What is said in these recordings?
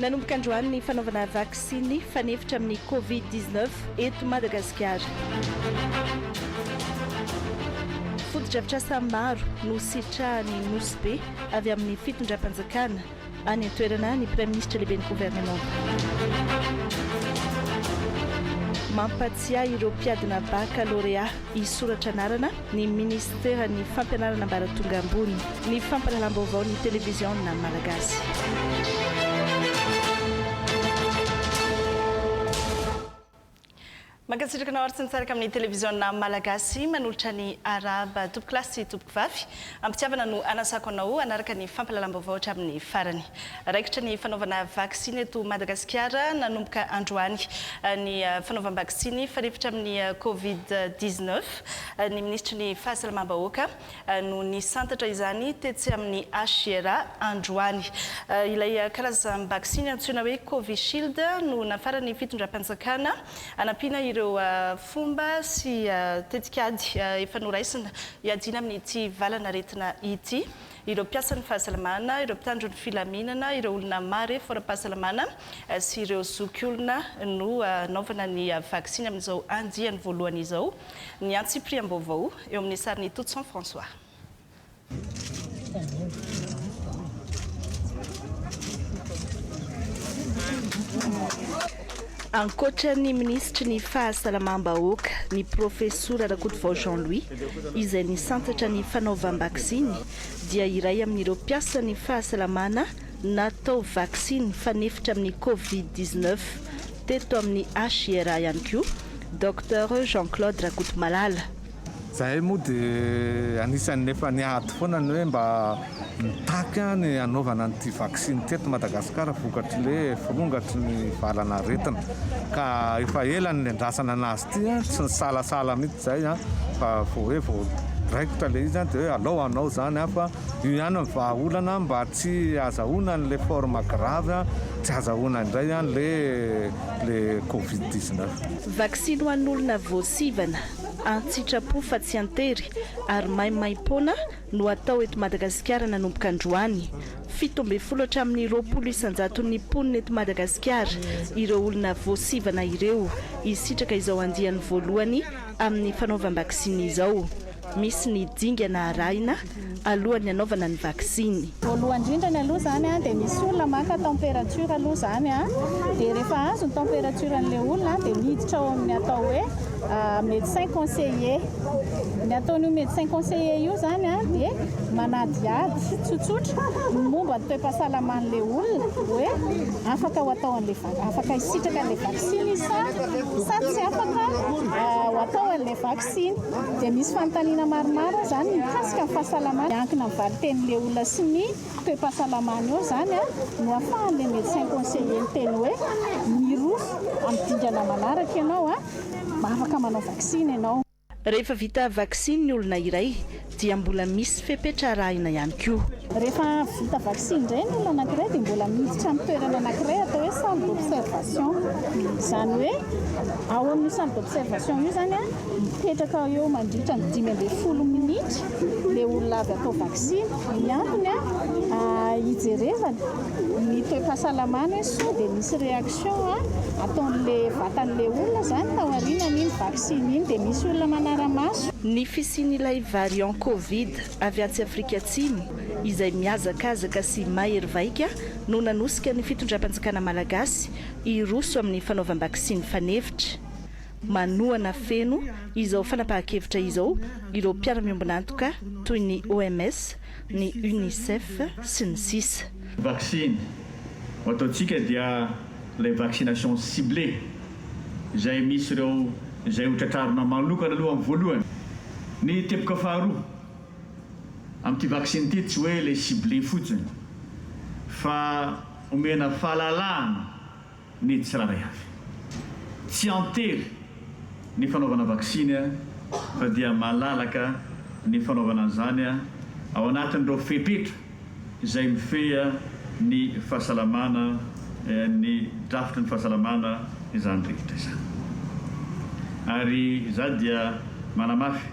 nanomboka androany ny fanaovana vaksiny fanefitra amin'ny covid-19 eto Madagasikara. Foto-drafitrasa maro no sitrahany nosy be avy amin'ny fitondram-panjakana any an-toerana ny Premier ministre lehibe ny gouvernement. Mampatsiahy ireo mpiadina baccalauréat hisoratra anarana ny ministera ny fampianarana ambaratonga ambony ny fampalalam-baovao ny televiziona malagasy. Mankasitraka na oritsy nitsaraka amin'ny televiziona malagasy manolotra ny araba tompoko klasy sy tompoko vavy ampitiavana no anasako anao anaraka ny fampalalam-baovao hatramin'ny farany. Raikitra ny fanaovana vaksiny eto Madagasikara nanomboka androany ny fanaovam-vaksiny fanefitra amin'ny covid-19 ny ministry ny fahasalamam-bahoaka no nisantatra izany tetsy amin'ny HRA androany. Ilay karazam-vaksiny antsoina hoe Covishield no nafarany fitondram-panjakana anapina ireo fomba sy tetikady efa noraisina iadina amin'ity valana retina ity. Ireo mpiasan'ny fahasalamana, ireo mpitandro ny filaminana, ireo olona maro fara-pahasalamana sy ireo zokiolona no naovana ny vaksiny amin'izao andiany voalohany izao. Ny antsipriam-baovao eo amin'ny sariny Toutson François. Ankoatra ny ministry ny fahasalamam-bahoaka ny profesora Rakotovao Jean-Louis izay nisantatra ny fanaovam-vaksiny dia iray amin'ireo mpiasan'ny fahasalamana natao vaksiny fanefitra amin'ny covid-19 teto amin'ny HRA ihany koa Dr Jean-Claude Rakotomalala. Zahay moa dia anisan'ny efa niady foana ny hoe mba nitaka ny anaovana an'ity vaksiny teto Madagasikara vokatry le firongatry ny valana retina ka efa ela ny andrasana anazy ity tsy ny salasala mihitsy zay fa hoe raikitra le izy dia hoe alao anao zany fa io ihany ny vahaolana mba tsy azahoana n'le forme grave tsy azahoana indray le covid-19. Vaksiny ho an'olona voasivana antsitrapo fa tsy antery ary maimaimpona no atao eto Madagasikara nanomboka androany. 17 hatramin'ny 20 isanjaton'ny mponina eto Madagasikara ireo olona voasivana ireo isitraka izao andiany voalohany amin'ny fanaovam-vaksiny izao. Misy ny dingana arahina alohan'ny anaovana ny vaksiny. Voalohany indrindrany aloha zany dia misy olona maka température aloha zany dia rehefa azo ny température an'ilay olona dia miditra ao amin'ny atao hoe médecin conseiller. Ny ataon'io médecin conseiller io zany dia manadiady tsotsotra momba ny toe-pahasalaman'ilay olona hoe afaka ho atao afaka hisitraka an'ilay vaksiny sa tsy afaka ho atao an'ilay vaksiny. Dia misy fanontaniana maromaro zany mikasika ny fahasalamana miankina amin'ny valiten'ilay olona sy ny toe-pahasalamana eo zany no ahafahan'ilay médecin conseiller ny teny hoe miroso amin'ny dingana manaraka ianao afaka manao vaksiny ianao. Rehefa vita vaksiny ny olona iray dia mbola misy fepetra arahina ihany koa. Rehefa vita vaksiny indray ny olona anankiray dia mbola miditra amin'ny toerana anankiray atao hoe salle d'observation. Izany hoe ao amin'ny salle d'observation io zany mipetraka eo mandritra ny 15 minitra ilay olona avy atao vaksiny. Ny antony hijerevana ny toe-pahasalamana sao dia misy réaction ataon'ilay vatan'ilay olona zany tao aorianany iny vaksiny iny dia misy olona manara-maso. Ny fisian'ilay variant Covid avy atsy Afrika Atsimo izay miazakazaka sy mahery vaika no nanosika ny fitondram-panjakana malagasy hiroso amin'ny fanaovam-vaksiny fanefitra. Manohana feno izao fanapahan-kevitra izao ireo mpiara-miombona antoka toy ny OMS, ny UNICEF sy ny sisa. Vaksiny ataontsika dia la vaccination ciblée izay misy ireo izay hotratrarina manokana aloha amin'ny voalohany. Ny teboka faharoa amin'ity vaksiny ity tsy hoe le ciblé fotsiny fa omena fahalalahana ny tsirairay avy. Tsy antery ny fanaovana vaksiny fa dia malalaka ny fanaovana an'izany ao anatin'ireo fepetra izay mifeha ny fahasalamana ny drafitra ny fahasalamana izany rehetra izany. Ary za dia manamafy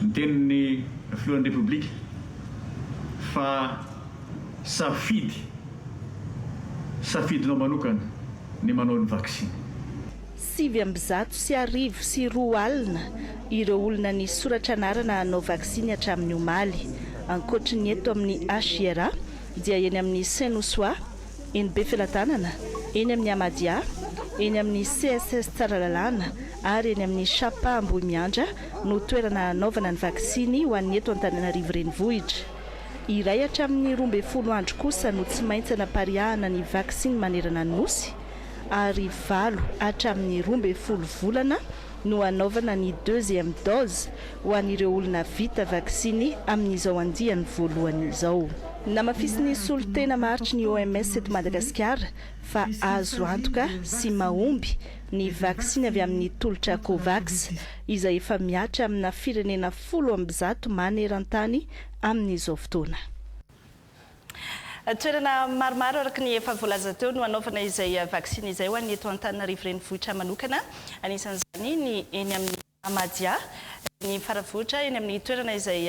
ny tenin'ny filohan'ny Republika fa safidy safidinao manokana ny manao ny vaksiny. 7:2 ireo olona ny soratra anarana hanao vaksiny hatramin'ny omaly. Ankoatra ny eto amin'ny HIRA dia eny amin'ny Saint-Nossois, eny Befilatanana, eny amin'ny Amadia, eny amin'ny CSS Tsaralalàna ary eny amin'ny Chapa Ambohimiandra no toerana hanaovana ny vaksiny ho an'ny eto Antananarivo renivohitra. Iray hatramin'ny 12 andro kosa no tsy maintsy hanapariahana ny vaksiny manerana ny nosy ary 7 hatramin'ny 12 volana no hanaovana ny 2e dose ho an'ireo olona vita vaksiny amin'izao andiany voalohany izao. Namafisy solotena maritry ny OMS eto Madagasikara fa azo antoka sy mahomby ny vaksiny avy amin'ny tolotra Covax izay efa miatra amina firenena 10 maneran-tany amin'izao fotoana. Toerana maromaro araka ny efa voalaza teo no hanaovana izay vaksiny izay ho an'ny eto Antananarivo renivohitra manokana. Anisan'izany ny eny amin'ny Amadia, ny faravohitra eny amin'ny toerana izay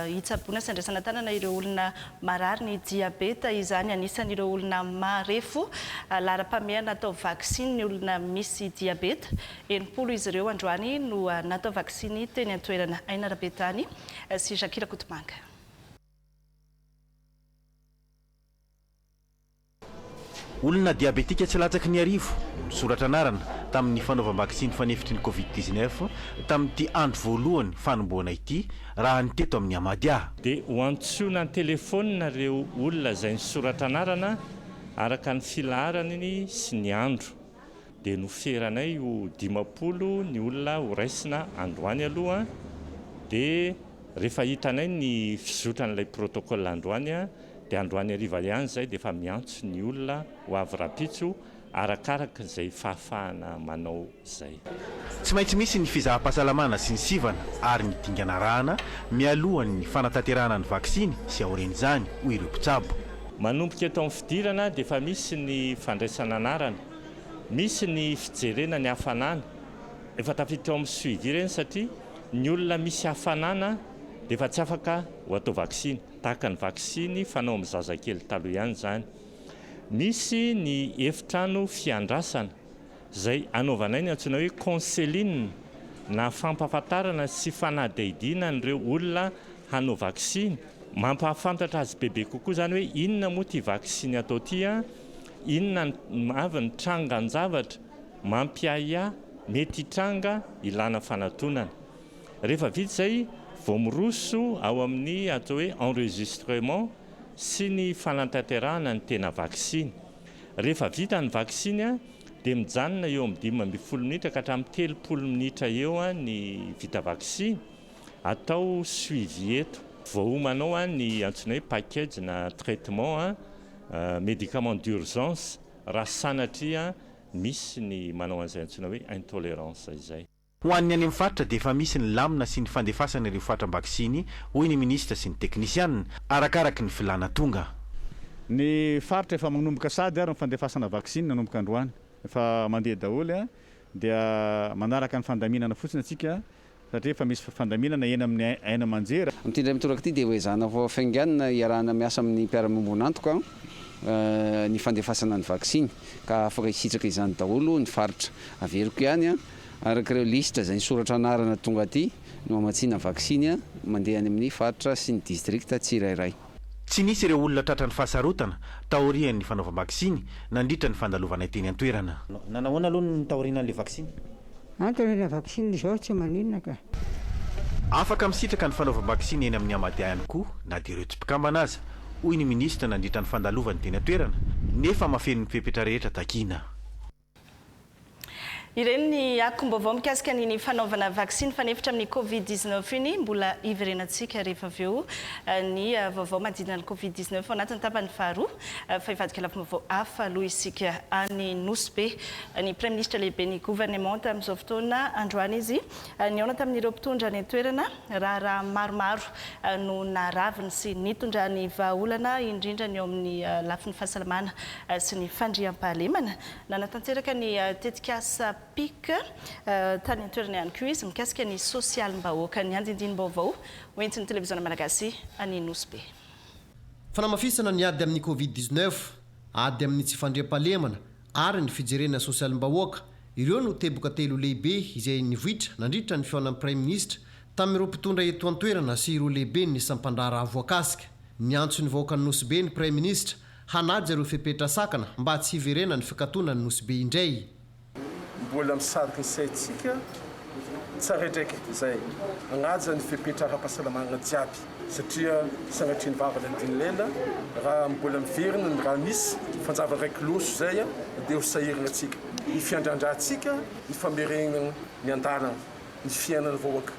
hitsaboana sy andraisana tanana ireo olona marary ny diabeta, izany anisan'ireo olona marefo lara-pameana natao vaksiny ny olona misy diabeta. 80 izy ireo androany no natao vaksiny teny an-toerana Ainarabe tany sy Jakira Kotomanga. Olona diabetika tsy latsaky ny arivo soratra anarana tamin'ny fanaovam-vaksiny fanefitry ny Covid-19 tamin'ity andro voalohany fanomboana ity raha ny teto amin'ny Amadia. Dia ho antsoina ny telefônina ireo olona izay ny soratra anarana araka ny filaharany sy ny andro. Dia noferanay ho 50 ny olona ho raisina androany aloha. Dia rehefa hitanay ny fizotran'ilay protocole androany dia androany hariva ihany izay dia efa miantso ny olona ho avy rapitso arakaraka izay fahafahana manao izay. Tsy maintsy misy ny fizaham-pahasalamana sy ny sivana ary ny dingana rahana mialohan'ny fanatanterahana ny vaksiny sy aoren'izany ho ireo mpitsabo. Manomboka eto amin'ny fidirana dia efa misy ny fandraisana anarana, misy ny fijerena ny hafanana. Efa tafiditra ao amin'ny suivi ireny satria ny olona misy hafanana dia efa tsy afaka ho atao vaksiny, tahaka ny vaksiny fanao amin'ny zazakely taloha ihany izany. Misy ny efitrano fiandrasana izay anaovanay ny antsoina hoe conseline na fampahafantarana sy fanadihadiana ireo olona hanao vaksiny, mampahafantatra azy bebe kokoa izany hoe inona moa ty vaksiny atao ty, inona avy ny trangan-javatra mampiaia mety hitranga ilana fanatonana. Rehefa vita izay vao miroso ao amin'ny atao hoe enregistrement sy ny fanantanterahana ny tena vaksiny. Rehefa vita ny vaksiny dia mijanona eo amin'ny 12 minitra ka hatramin'ny 30 minitra eo ny vita vaksiny atao suivi eto. Vao homanao ny antsoina hoe package na traitement médicament d'urgence raha sanatria misy ny manao an'izay antsoina hoe intolérance izay. Ho an'ny any amin'ny faritra dia efa misy ny lamina sy ny fandefasana ireo fatra-vaksiny hoy ny minisitra sy ny teknisianina arakaraky ny filana tonga. Ny faritra efa manomboka sady ary ny fandefasana vaksiny nanomboka androany efa mandeha daholo dia manaraka ny fandaminana fotsiny atsika satria efa misy fandaminana eny amin'ny aina manjera. Mitindray mitoraka ity dia hoezana vao fainganina iarahana miasa amin'ny mpiara-miombona antoka ny fandefasana ny vaksiny ka afaka hisitraka izany daholo ny faritra. Averiko ihany araka ireo lista izay soratra anarana tonga aty no amatsiana vaksiny mandeha any amin'ny faritra sy ny distrikta tsirairay. Tsy nisy ireo olona tratran'ny fahasarotana taorian'ny fanaovam-vaksiny nandritra ny fandalovana teny an-toerana. Nanahoana aloha ny taorian'ilay vaksiny? Anton'ilay vaksiny izao tsy maninona ka. Afaka misitraka ny fanaovam-vaksiny eny amin'ny Amadia ihany koa na dia ireo tsy mpikambana aza hoy ny minisitra nandritra ny fandalovany teny an-toerana nefa mafeno ny mpepetra rehetra takina. Ireny ny akom-baovao mikasika ny fanaovana vaksiny fanefitra amin'ny Covid-19 iny mbola iverenantsika rehefa avy eo ny vaovao madina ny Covid-19 ao anatin'ny tapany faharoa fa ivadika lafim-baovao hafa aloha isika any Nosy be ny Premier Ministre lehibe ny gouvernement tamin'izao fotoana androany izy niaona tamin'ireo mpitondra ny toerana raha maromaro no naraviny sy nitondra ny vahaolana indrindra ny eo amin'ny lafin'ny fahasalamana sy ny fandriam-pahalemana nanatanteraka ny tetikasa PIC tany an-toerana ihany koa izy mikasika ny sosialim-bahoaka ny andindinim-baovao hoentin'ny televiziona malagasy any Nosy be. Fanamafisana ny ady amin'ny Covid-19 ady amin'ny tsy fandriam-pahalemana ary ny fijerena sosialim-bahoaka ireo no teboka telo lehibe izay nivohitra nandritra ny fiaonan'ny prime ministre tamin'ireo mpitondra eto an-toerana sy ireo lehibe ny sampandrara avoakasika niantso ny vahoaka ny Nosy-Be ny prime ministre hanaja ireo fepetra sakana mba tsy hiverena ny fikatona ny Nosy-Be indray. Mbola misariky ny saintsika tsara ndraiky zay agnaja ny fepetra ara-pahasalamagna jiaby satria sanatria ny vava ladiny lela raha mbola miverina ny raha misy fanjava raiky loso zay dia ho sahirana atsika ny fiandrandratsika ny famerenana ny andalana ny fiainana vahoaka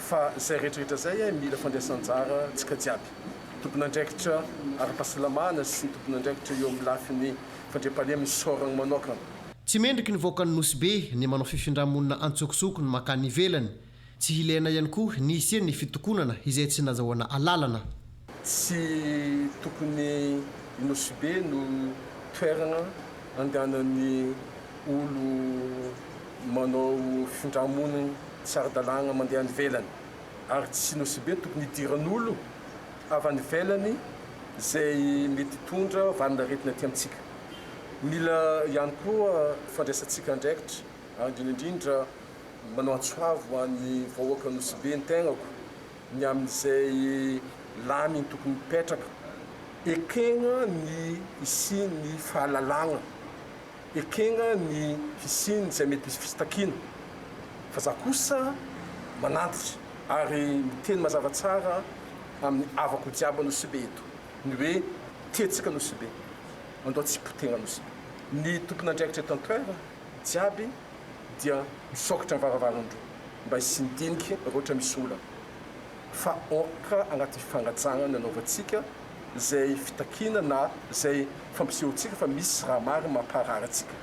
fa zay rehetrarehetra zay mila fandraisan-jara tsika jiaby tompon'andraikitra ara-pahasalamana sy ny tompon'andraikitra eo amin'ny lafin'ny fandriam-pahalemana soragna manokana. Tsy mendriky ny vahoaka ny Nosy-Be ny manao fifindramonina antsokosoko ny makany ivelany tsy ilaina ihany koa ny hisia ny fitokonana izay tsy nazahoana alalana. Tsy tokony Nosy-Be no toerana andehanan'ny olo manao fifindramonina tsy ara-dalàna mandeha any ivelany ary tsy Nosy-Be tokony hidiran'olo avy any ivelany zay mety tondra valina aretina aty amintsika. Mila ihany koa fandraisantsika andraikitra ary indrindra manao antsoavo an'ny vahoaka Nosy-Be ny tegnako ny amin'izay laminy tokony mipetraka ekegna ny isiany fahalalagna ekegna ny fisiny zay mety misy fisitakina fa za kosa manantitra ary miteny mazava tsara amin'ny avako jiaby Nosy-Be eto ny hoe tetsika Nosy-Be andao tsy potena Nosy-Be ny tompon'andraikitra eto an-toerana jiaby dia misokatra ny varavarandro mba hisindiniky rehetra misy olana fa oka agnaty fifangajana ny anaovantsika zay fitakina na zay fampisehoantsika fa misy raha maro mamparary atsika.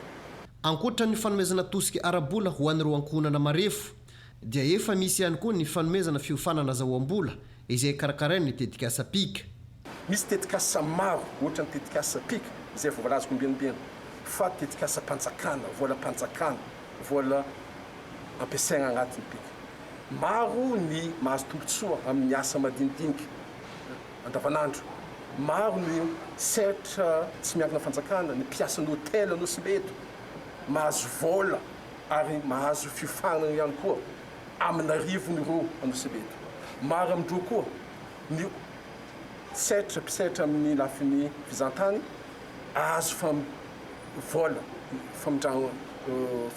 Ankoatra ny fanomezana tosika arabola ho an'ireo ankonana marefo dia efa misy ihany koa ny fanomezana fiofanana zahoam-bola izay karakarainy ny tetikasa pika. Misy tetikasa maro ohatra ny tetikasa pika izay voalazoko mbianimbiana fa tetikasa panjakana vola ampiasaigna agnatin'ny pika. Maro ny mahazo tombotsoa amin'ny asa madinidinika andavanandro. Maro ny sehatra tsy miankina fanjakana ny mpiasa ny hôtely Nosy-Be eto mahazo vola ary mahazo fiofanana ihany koa amin'ny arivony ireo Nosy-Be eto. Maro amindreo koa ny mpisehatra amin'ny lafin'ny fizantany azo vola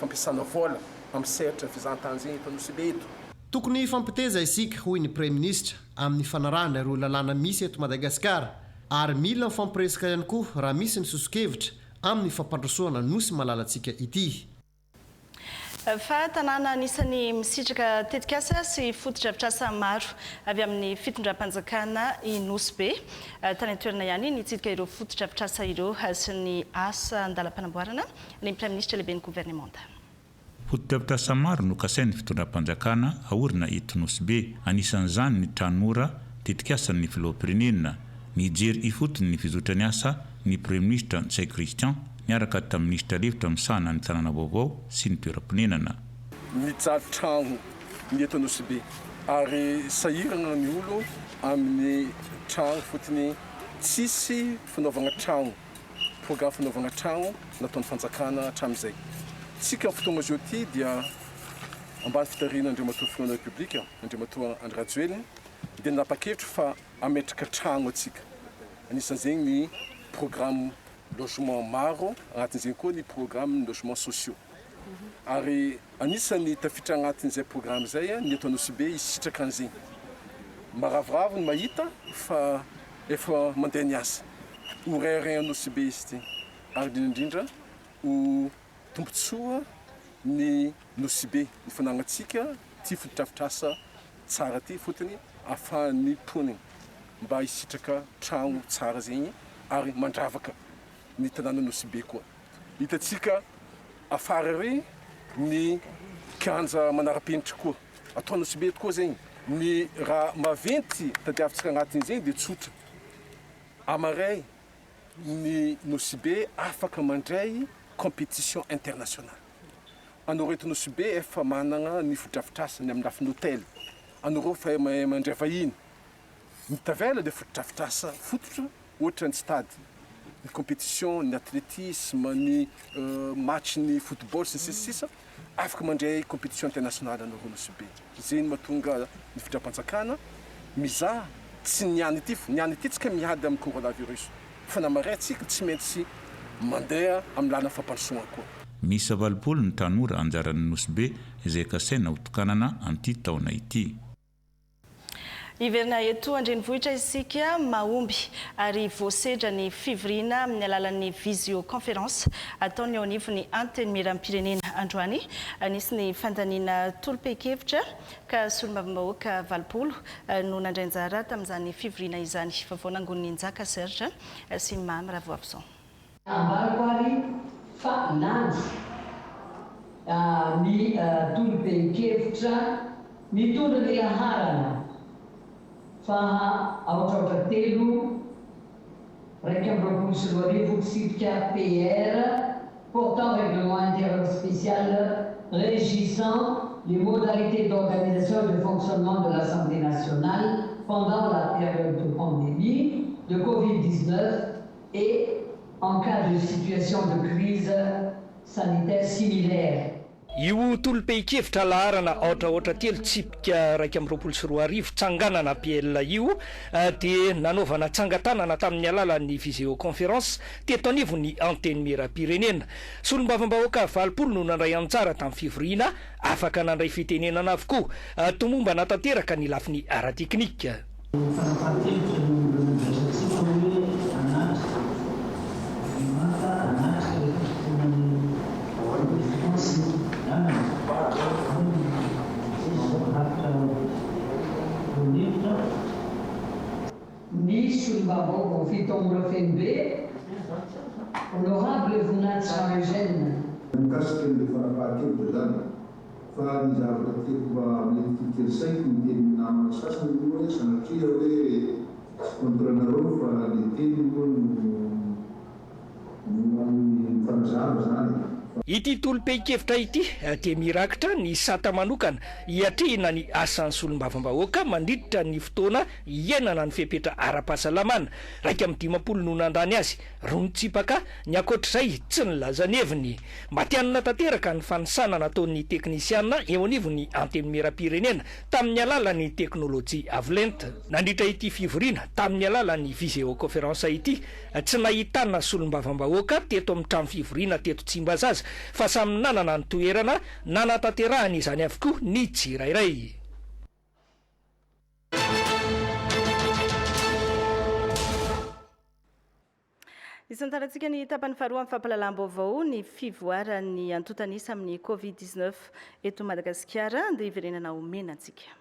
fampiasana vola amin'ny sehatra fizantany zegny eto Nosy-Be eto. Tokony fampiteza isika hoy ny prime ministre amin'ny fanarahana ireo lalàna misy eto Madagasikara ary mila fampiresaka ihany koa raha misy ny sosokevitra amin'ny fampandrosoana nosy malalantsika ity. Fa tanàna anisan'ny misitraka tetikasa sy fotodrafitrasa maro avy amin'ny fitondram-panjakana i Nosy-Be tany an-toerana ihany nitsidika ireo fotodrafitrasa ireo sy ny asa andalam-panamboarana ny prime ministre lehibe ny gouvernemanta. Fotodrafitrasa maro no kasain'ny fitondram-panjakana aorina eto Nosy-Be anisan'izany ny tranora tetikasan'ny filoham-pirenena nijery ifotony ny fizotrany asa ny premier ministre Ntsay Christian niaraka tamin'ny ministra lefitra misahana ny tanàna vaovao sy ny toeram-ponenana. Mijaly tragno ny eto Nosy-Be ary sahirana ny olo amin'ny tragno fotony tsisy fanaovana tragno programme fanaovana tragno nataon'ny fanjakana hatramin'izay. Tsika amin'ny fotoana zao ty dia ambany fitariana Andriamatoa Filoana Republika Andriamatoa Andry Rajoelina dia nanapa-kevitra fa ametraka tragno atsika. Anisan'izegny ny programme logement maro agnatin'izay koa ny programme logement sociaux. Ary anisan'ny tafiditra agnatin'izay programme zay ny eto Nosy-Be hisitraka an'izegny. Maravoravo ny mahita fa efa mandeha niasa. Ho rairay Nosy-Be izy ty. Ary indrindra ho tombotsoa ny Nosy-Be ny fanagnatsika ty fotodrafitrasa tsara ty fotony ahafahan'ny poniny mba hisitraka tragno tsara zegny ary mandravaka ny tanàna Nosy-Be koa. Hitatsika afara ary ny kianja manara-penitra koa atao Nosy-Be koa zegny ny raha maventy tadiavintsika agnatin'izegny dia tsotra. Amaray ny Nosy-Be afaka mandray compétition internationale. Anao eto Nosy-Be efa manana ny fotodrafitrasany amin'ny lafin'ny hôtely. Anao fa mandray vahiny. Mitavela dia fotodrafitrasa fototra ohatra ny stady. ny compétition ny athlétisme ny match ny football sy sisa afaka mandray compétition internationale anao Nosbe zay mahatonga ny fitram-panjakana mizaha tsy niany ity tsika miady amin'ny coronavirus fa namaray tsika tsy maintsy mandeha amin'ny làlana fampandrosoana koa. Misy 80 ny tanora anjaran'ny Nosbe izay kasaina hotokanana an'ity taona ity. Iverina eto andrenivohitra isika mahomby ary voasedra ny fivoriana amin'ny alalan'ny visioconférence ataony ao anivon'ny anteny miram-pirenena androany nisy ny fandaniana tolom-pekevitra ka solombavambahoaka 20 no nandray anjara tamin'izany fivoriana izany vavao nangon'ny Njaka Serge sy Mamy Ravoavison. Ambarako ary fa landy ny tolom-pekevitra mitondra ny laharana fa aotraotra telo raika amby roapolo sy roa arivo tsipika PR portant règlement intérieur spécial régissant les modalités d'organisation et de fonctionnement de l'Assemblée nationale pendant la période de pandémie de Covid-19 et en cas de situation de crise sanitaire similaire. Io tolom-pekevitra laharana aotraotra telo tsipika raika amby roapolo sy roa arivo tsanganana PL io dia nanaovana tsangatanana tamin'ny alalan'ny visioconférence teto anivon'ny anteny miram-pirenena. Solombavambahoaka 20 no nandray anjara tamin'ny fivoriana afaka nandray fitenenana avokoa tomomba natanteraka ny lafiny ara-teknika. Ny solombavambahoaka fitaomora FNB honorable Voninahitra Eugène. Mikasika ny farafahakelika zany fa ny zavatra tiako mety kely saiko ny teny namana sasany hoe sanatria hoe kontronareo fa ny teny koa ny fanazava zany. Ity tolom-pekevitra ity dia mirakitra ny sata manokana hiatrehina ny asan'ny solombavambahoaka mandritra ny fotoana iainana ny fepetra ara-pahasalamana raika amby 20 no nandany azy roa nitsipaka ny akoatr'izay tsy nilazany heviny matianina tanteraka ny fanisana nataon'ny teknisiana eo anivon'ny anteny miram-pirenena tamin'ny alalan'ny teknôlôjia avolenta nandritra ity fivoriana tamin'ny alalan'ny visioconférence ity tsy nahitana solombavambahoaka teto amin'ny trano fivoriana teto Tsimbazaza fa samy nanana ny toerana nanatanterahany izany avokoa ny tsirairay. Isantarantsika ny tapany faharoa amin'ny fampahalalam-baovao ny fivoaran'ny antotanisa amin'ny Covid-19 eto Madagasikara dia iverenana omenantsika.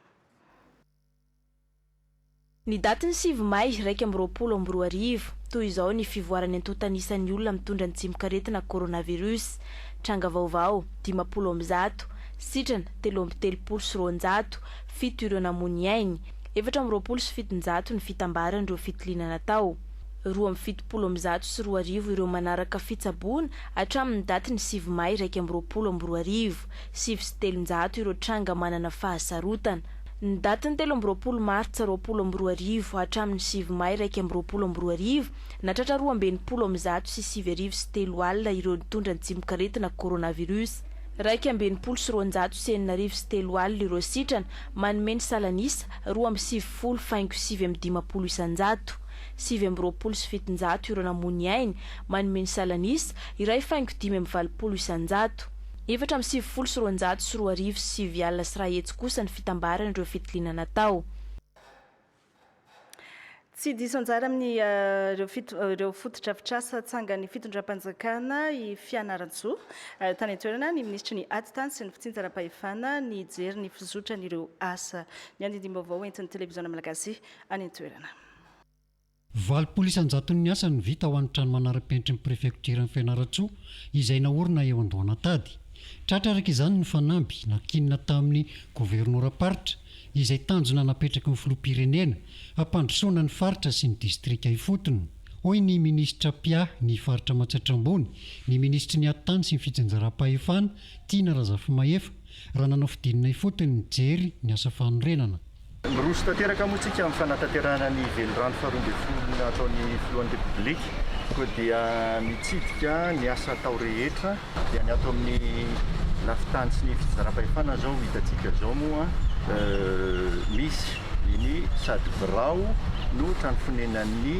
Ny daty ny 7 May 2020 toy izao ny fivoarany antotanisan'ny olona mitondra ny tsimikaretina coronavirus tranga vaovao 50 sitrana 370 fito ireo namoniainy 420 ny fitambarany ireo fitiliana natao 270 sy 2 arivo ireo manaraka fitsaboana hatramin'ny daty ny 7 May 2020 7 ireo tranga manana fahasarotana. Ny datiny 13 Martsa 2020 hatramin'ny 7 May 2020 natratra 220 sy 7 arivo sy 3 alina ireo nitondra ny tsimikaretina coronavirus 220 sy 209 arivo sy 3 alina ireo sitrana manome ny salanisa 270,7 isanjato 720 sy 700 ireo namoniainy manome ny salanisa 1,5 isanjato 470 sy 200 sy 2 arivo sy 9 alina sy 1 hetsy kosa ny fitambarany ireo fitiliana natao. Tsy diso anjara amin'ny ireo fotodrafitrasa tsangany fitondram-panjakana i Fianaratsoa tany an-toerana ny ministra ny Atitany sy ny fitsinjaram-pahefana ny jery ny fizotra-n'ireo asa ny andindim-baovao entin'ny televiziona malagasy any an-toerana. 20 isanjaton'ny asa ny vita ho an'ny trano manara-penitry ny prefektura ny Fianaratsoa izay naorina eo Andohana tady. Tratra araka izany ny fanamby nakinina tamin'ny gouvernorat paritra izay tanjona napetraky ny filoham-pirenena hampandrosoana ny faritra sy ny distrika ifotony. Hoy ny ministra Pia ny faritra Matsaitrambony, ny ministra ny Atitany sy ny fitsinjaram-pahefana Tina Razafimahefa raha nanao fidinina ifotony ny jery ny asa fanorenana. Miroso tanteraka moa tsika amin'ny fanatanterahana ny velorano faharoa ambin'ny folo nataon'ny filohan'ny repoblika hitako dia mitsidika ny asa atao rehetra dia ny ato amin'ny lafitany sy ny fizara-pahefana zao hitantsika zao moa misy iny sady birao no trano fonenan'ny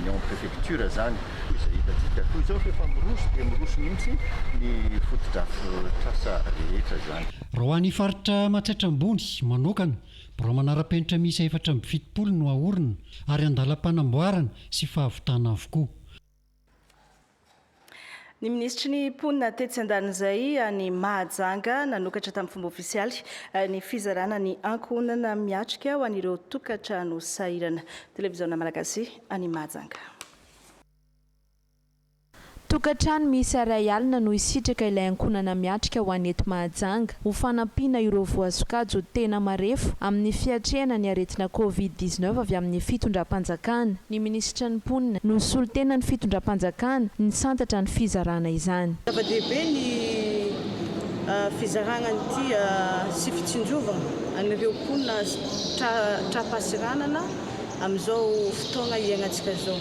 ny en préfecture zany izay hitantsika toy zao fefa miroso dia miroso mihitsy ny fotodrafitrasa rehetra zany. Raha ho an'ny faritra Matsaitra Ambony manokana borao manara-penitra misy 470 no ahorina ary andalam-panamboarana sy fahavitana avokoa. Ny ministry ny mponina tetsy andan'izay ny Mahajanga nanokatra tamin'ny fomba ofisialy ny fizarana ny ankohonana miatrika ho an'ireo tokantrano sahirana. Televiziona Malagasy any Mahajanga. Tokantrano miisa iray alina no isitraka ilay ankonana miatrika ho an'ny eto Mahajanga ho fanampiana ireo voasokajy tena marefo amin'ny fiatrehana ny aretina COVID-19 avy amin'ny fitondram-panjakana. Ny ministra ny mponina no solitena ny fitondram-panjakana ny santatra ny fizarana izany. Zava-dehibe ny fizarana ity sy fitsinjovana an'ireo mponina trapasiranana amin'izao fotoana iainantsika zao.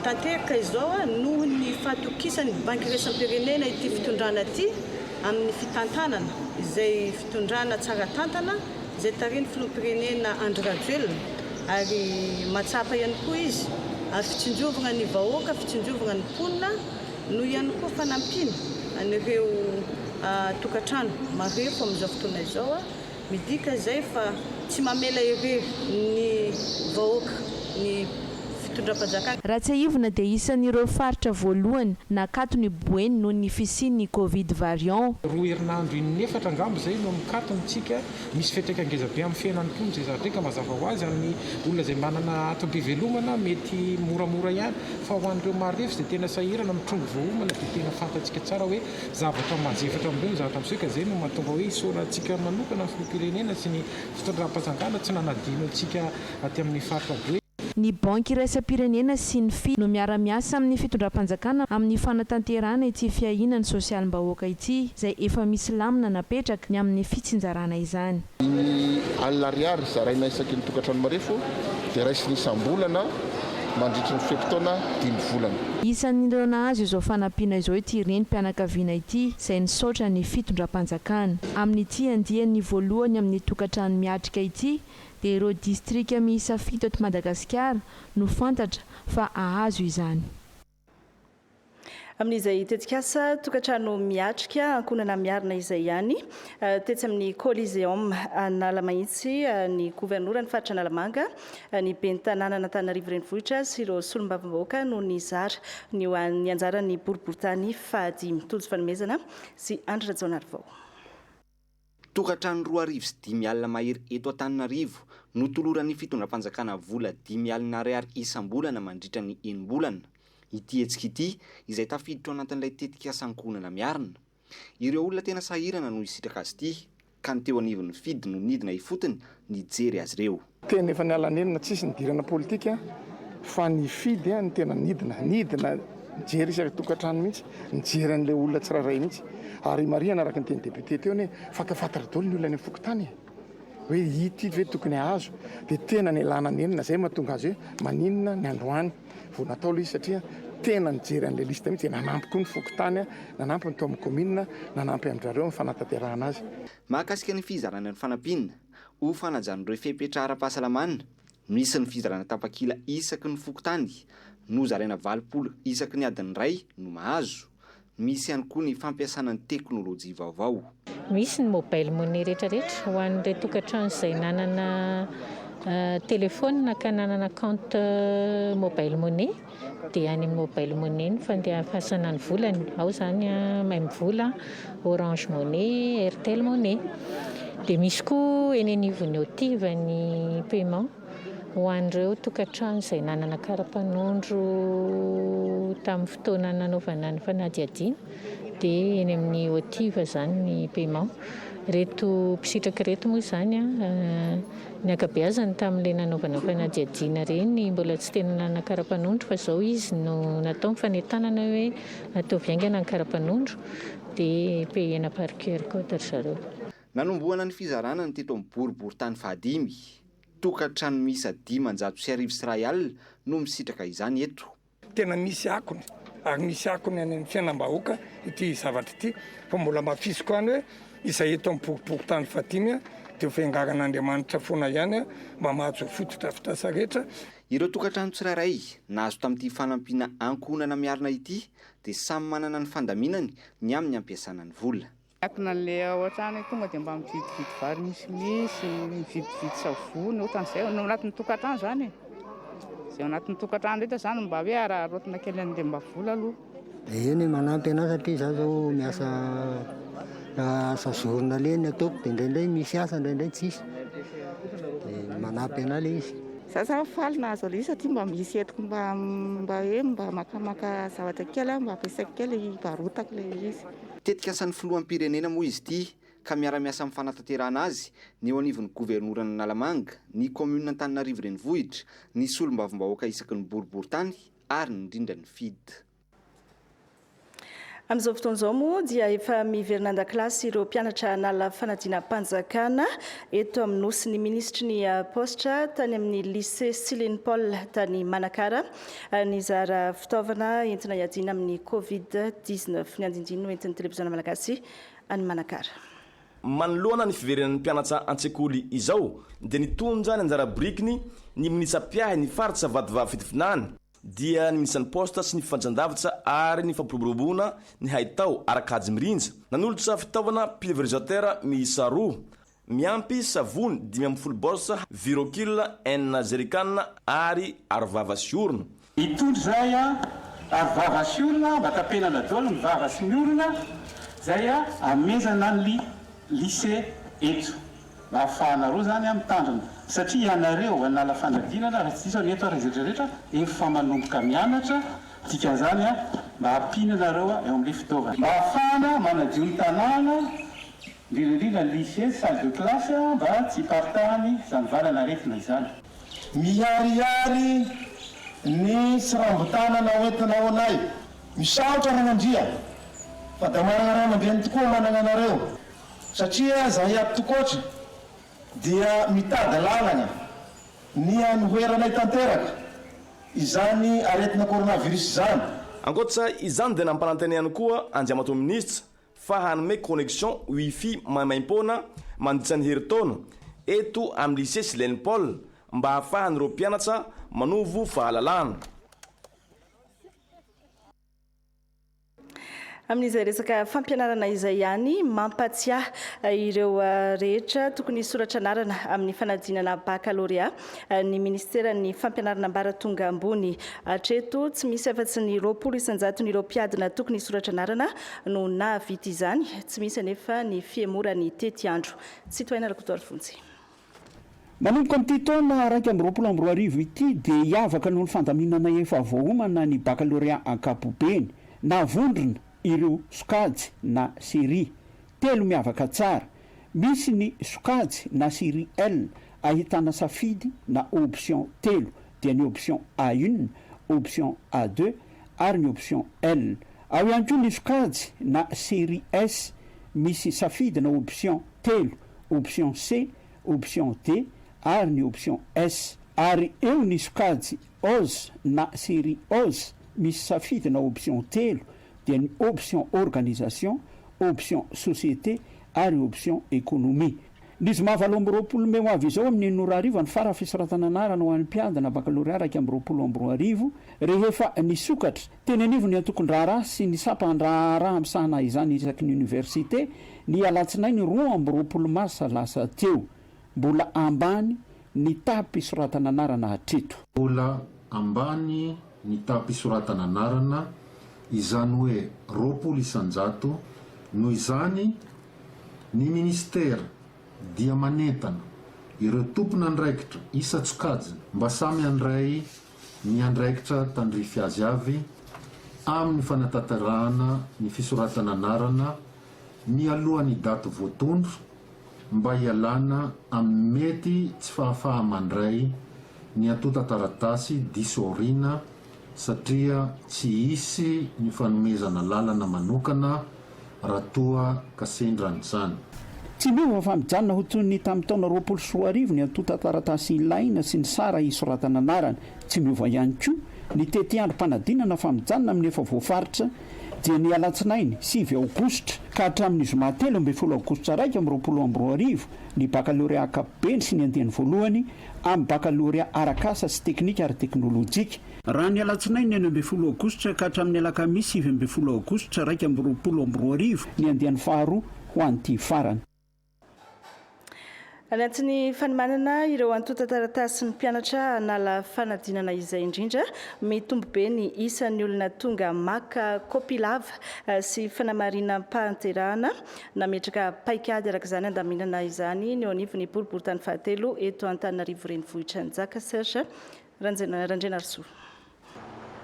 Tanteraka izao noho ny fahatokisany banky iraisam-pirenena ity fitondrana ity amin'ny fitantanana izay fitondrana tsara tantana izay tariny filoham-pirenena Andry Rajoelina ary matsapa ihany koa izy fitsinjovana ny vahoaka, fitsinjovana ny mponina no ihany koa fanampiana an'ireo tokantrano marefo amin'izao fotoana izao midika izay fa tsy mamela irery ny vahoaka ny raha tsy aivona dia isan'ireo faritra voalohany nakato ny boeny noho ny fisian'ny Covid variant. Roa herinandro inefatra angamba izay no mikatontsika misy fetraka ngeza be amin'ny fiainan'ny mponina izay zareo mazava ho azy amin'ny olona izay manana atom-pivelomana mety moramora ihany fa ho an'ireo marefo izay tena sahirana mitrongo voaomana dia tena fantatsika tsara hoe zavatra mazefatra amin'ireo zavatra amin'izay ka izay no mahatonga hoe isaorantsika manokana ny filoham-pirenena sy ny fitondram-panjakana tsy nanadino antsika aty amin'ny faritra boeny. Ny banky iraisam-pirenena sy ny FI no miara-miasa amin'ny fitondram-panjakana amin'ny fanatanterahana ity fiahinany sosialim-bahoaka ity izay efa misy lamina napetraka ny amin'ny fitsinjarana izany. Ny alina ariary zaraina isaky ny tokantrano marefo dia raisiny isam-bolana mandritra ny fepitaona 5 volana. Isan'ireo nahazo izao fanampiana izao ity renim-pianakaviana ity izay nisaotra ny fitondram-panjakana. Amin'ity andian'ny voalohany amin'ny tokantrano miatrika ity dia ireo distrika miisa 7 eto Madagasikara no fantatra fa ahazo izany. Amin'izay tetsikasa tokantrano miatrika ankonana miarina izay ihany tetsy amin'ny Coliseum Analamahitsy ny gouverneur ny faritra Analamanga ny ben'ny tanàna Antananarivo renivohitra sy ireo solombavambahoaka no nizara ny anjaran'ny boriboritany fahadimy. Tojo fanomezana sy Andry Rajaonarivao. Tokantrano 2.5 alina mahery eto Antananarivo no toloran'ny fitondram-panjakana vola 10 alina ariary isam-bolana mandritra ny 1 bolana. Ity hetsika ity izay tafiditra anatin'ilay tetika ankonana miarina. Ireo olona tena sahirana no isitraka azy ity ka ny teo anivon'ny fidy no nidina ifotony nijery azy ireo. Tena efa nialanenina tsisy nidirana politika fa ny fidy ny tena nidina nijery isaky tokantrano mihitsy nijery an'ilay olona tsiraray mihitsy. Ary Mariana araka ny teny député teo ny fatafantatra daholo ny olona ny fokotany hoe ity hoe tokony ahazo dia tena ny lananenina zay mahatonga azy hoe maninona ny androany vao natao izy satria tena nijery an'ilay lista mihitsy nanampy koa ny fokotany nanampy ny tao amin'ny commune nanampy amin'izareo amin'ny fanatanterahana azy. Mahakasika ny fizarana ny fanampinina ho fanajan'ireo fepetra ara-pahasalamana misy ny fizarana tapakila isaky ny fokotany no zaraina 20 isaky ny adiny ray no mahazo. Misy ihany koa ny fampiasana ny teknôlôjia vaovao. Misy ny mobile money rehetrarehetra ho an'ireo tokantrano izay nanana telefônina ka nanana compte mobile money dia any mobile money ny fandehafasana ny volany ao zany même vola Orange Money, Airtel Money. Dia misy koa eny anivon'ny OTIV ny paiement ho an'ireo tokantrano izay nanana kara-panondro tamin'ny fotoana nanaovana ny fanadihadiana dia eny amin'ny OTIV zany ny paiement. Reto mpisitraka reto moa zany ny akabeazany tamin'ilay nanaovana fanadihadiana reny mbola tsy tena nanana kara-panondro fa izao izy no natao mifanentanana hoe atao viaingana ny kara-panondro dia payena par QR code ry zareo. Nanomboana ny fizarana ny teto amin'ny boriboritany fahadimy. Tokantrano miisa 550 sy 1,000 no misitraka izany eto. tena misy akony ary misy akony any amin'ny fiainam-bahoaka ity zavatra ity fa mbola mafisy koa any hoe izay eto amin'ny boriboritany fatimy dia fiangaran'Andriamanitra foana ihany mba mahazo fototra fitasa rehetra. Ireo tokantrano tsirairay nahazo tamin'ity fanampiana ankohonana miarina ity dia samy manana ny fandaminany ny amin'ny ampiasana ny vola. Akona le ao an-trano tonga dia mba mividividy vary misimisy, mividividy savony ohatran'izay ao anatin'ny tokantrano zany. Izay ao anatin'ny tokantrano rehetra zany mba hoe ararotina kely an'ilay mba vola aloha. Eny manampy anazy satria izaho zao miasa asa zorona le ny ataoko dia indraindray misy asa indraindray tsisy. Dia manampy anahy le izy. Zaho faly nahazo ale izy satria mba misy entiko mba hoe mba makamaka zavatra kely mba ampiasaiko kely varotako le izy. Tetika asan'ny filoham-pirenena moa izy ity ka miara-miasa amin'ny fanatanterahana azy ny eo anivon'ny governorana Nalamanga, ny komuna Antananarivo renivohitra, ny solombavambahoaka isaky ny boriboritany ary ny indrindra ny FID. Amin'izao fotoan'izao moa dia efa miverina an-dakilasy ireo mpianatra nala fanadinam-panjakana eto amin'ny nosy ny ministry ny postra tany amin'ny lycée Silene Paul tany Manakara ny zara fitaovana entina hiadiana amin'ny Covid-19 ny andindiny no entin'ny televiziona malagasy any Manakara. Manoloana ny fiverenan'ny mpianatra an-tsekoly izao dia nitonja ny anjara birikiny ny minisam-piahy ny faritra Vadivava fitifinana dia ny ministra ny posta sy ny fifandrandavitra ary ny fampiroboroboana ny haitao arakajy mirinja nanolotra fitaovana pulvérisateur miisa 2 miampy savony 5 borsa virocule enina jerrycan ary arovava sy orona. Mitondra zay arovava sy orona mba tapenana daholo ny vava sy ny orona zay amezana ny lycée eto mba ahafahana roa zany mitandrina satria ianareo anala fandradinana raha tsy diso eto rehetrarehetra efa manomboka mianatra dikan'izany mba hampinanareo eo amin'ilay fitaovana mba ahafahana manadio ny tanàna indrindrindrindra ny lycée salle de classe mba tsy partany zany valana aretina izany. Miharihary ny sirambotanana oentinao anay misaotra ranandria fa da manana tokoa manana anareo satria zahay ato tokoatra dia mitady lalana ny anoheranay tanteraka izany aretina coronavirus izany. Ankoatra izany dia nampanantena ihany koa andriamato ministra fa hanome connexion wifi maimaim-poana mandritra ny herintaona eto amin'ny lycée Silene Paul mba ahafahan'ireo mpianatra manovo fahalalana. Amin'izay resaka fampianarana izay ihany mampatsiahy ireo rehetra tokony soratra anarana amin'ny fanadinana baccalauréat ny ministeran'ny fampianarana ambaratonga ambony hatreto tsy misy afa-tsy ny 20 isanjaton'ireo mpiadina tokony soratra anarana no navita izany tsy misy anefa ny fiemorany tety andro tsy toaina rakotoary fontsy. Manomboka amin'ity taona 2024 ity dia hiavaka noho ny fandaminana efa voaomana ny baccalauréat ankapobeny navondrona ireo sokajy na série telo miavaka tsara. Misy ny sokajy na série L ahitana safidy na option telo dia ny option A1, option A2 ary ny option L. Ao ihany koa ny sokajy na série S misy safidy na option telo, option C, option D ary ny option S. Ary eo ny sokajy OZ na série OZ misy safidy na option telo dia ny option organisation, option société ary option économie. Ny zoma 20 Meo avy izao amin'ny Norarivo ny fara fisoratana anarana ho an'ny mpiadina baccalauréat 2024 rehefa nisokatra teny anivony antokondrara sy ny sapan-draharaha amsahana izany isaky ny université ny alatsinainy 20 Mars lasa teo mbola ambany ny tapisoratana anarana hatreto. Mbola ambany ny tapisoratana anarana izany hoe 20 isanjato noho izany ny ministera dia manentana ireo tompona andraikitra isa-tsokajy mba samy andray ny andraikitra tandrify azy avy amin'ny fanatanterahana ny fisoratana anarana mialohan'ny daty voatondro mba hialana amin'ny mety tsy fahafaha mandray ny atota taratasy disorina satria tsy hisy ny fanomezana lalana manokana raha toa kasendran'izany. Tsy miova fa mijanona ho toy ny tamin'ny taona 2024 ny atota taratasy ilaina sy ny sara hisoratana anarana. Tsy miova ihany koa ny tety androm-panadinana famijanona amin'ny efa voafaritra dia ny alatsinainy 7 aogositra ka hatramin'ny zoma 13 aogositra raika amin'ny 20 ny bakalorea ankapobeny sy ny andeny voalohany amin'ny bakalorea arakasa sy teknika ary teknôlôjika. Raha ny alatsinainy 9 aogositra ka hatramin'ny alakamisy 7 aogositra raika amin'ny 20 ny andeny faharoa ho an'ity farany. Anatin'ny fanomanana ireo antotan-taratasy ny mpianatra hanala fanadinana izay indrindra mitombo be ny isan'ny olona tonga maka kopy lava sy fanamarinam-pahanterahana nametraka paikady araka izany andaminana izany ny eo anivon'ny boriboritany fahatelo eto Antananarivo renivohitra Njaka Serge Randrenarso.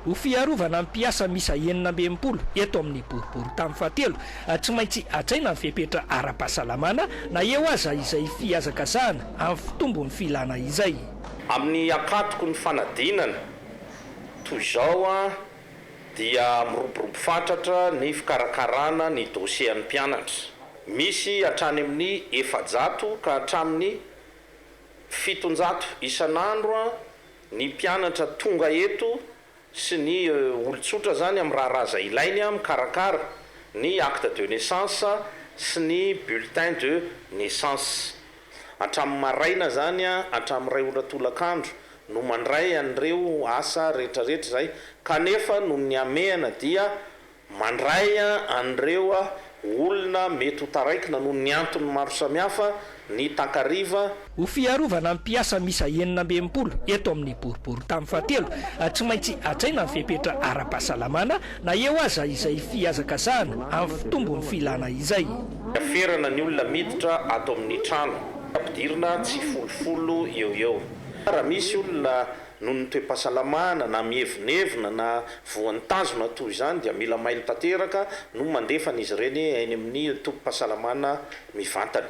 Ho fiarovana ny mpiasa misa 12 eto amin'ny boriboritany fahatelo tsy maintsy atsaina ny fepetra ara-pahasalamana na eo aza izay fiazakazahana amin'ny fitombon'ny filana izay. Amin'ny akatoko ny fanadinana toy izao dia miroborobo fatratra ny fikarakarana ny dosie an'ny mpianatra. Misy hatrany amin'ny 400 ka hatramin'ny 700 isan'andro ny mpianatra tonga eto sy ny olotsotra zany amin'ny raharaza ilainy mikarakara ny acte de naissance sy ny bulletin de naissance. Hatramin'ny maraina zany hatramin'ny ray olatolakandro no mandray an'ireo asa rehetrarehetra zay kanefa no ny amehana dia mandray an'ireo olona mety ho taraikina noho ny antony maro samihafa ny takariva. Ho fiarovana ny mpiasa misa 12 eto amin'ny boriboritany fahatelo tsy maintsy atsaina ny fepetra ara-pahasalamana na eo aza izay fiazakazahana amin'ny fitombon'ny filana izay. Aferana ny olona miditra ato amin'ny trano ampidirina tsy folofolo eo. Raha misy olona noho ny toe-pahasalamana na mihevinevina na voantazona toy izany dia mila mailo tanteraka no mandefana izy ireny eny amin'ny tompo-pahasalamana mivantana.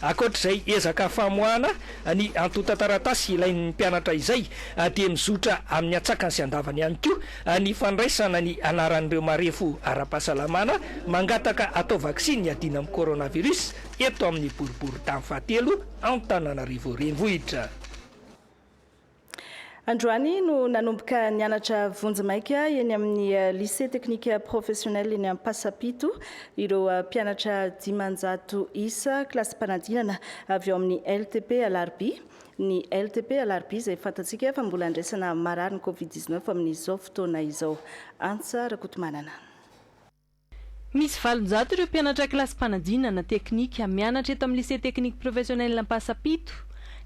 Akoatr'izay ezaka famoahana ny antotan-taratasy ilain'ny mpianatra izay dia mizotra amin'ny atsakany sy andavany ihany koa ny fandraisana ny anaran'ireo marefo ara-pahasalamana mangataka atao vaksiny adina amin'ny coronavirus eto amin'ny boriboritany fahatelo Antananarivo renivohitra. Androany no nanomboka nianatra vonjimaika eny amin'ny lycée technique professionnel eny Ampasapito ireo mpianatra 500 isa klasy mpanadinana avy eo amin'ny LTP Alarby. Ny LTP Alarby izay fantatsika fa mbola andraisana marary ny Covid-19 amin'izao fotoana izao. Antsa Rakotomanana. Misy 700 ireo mpianatra klasy mpanadinana teknika mianatra eto amin'ny lycée technique professionnel Ampasapito.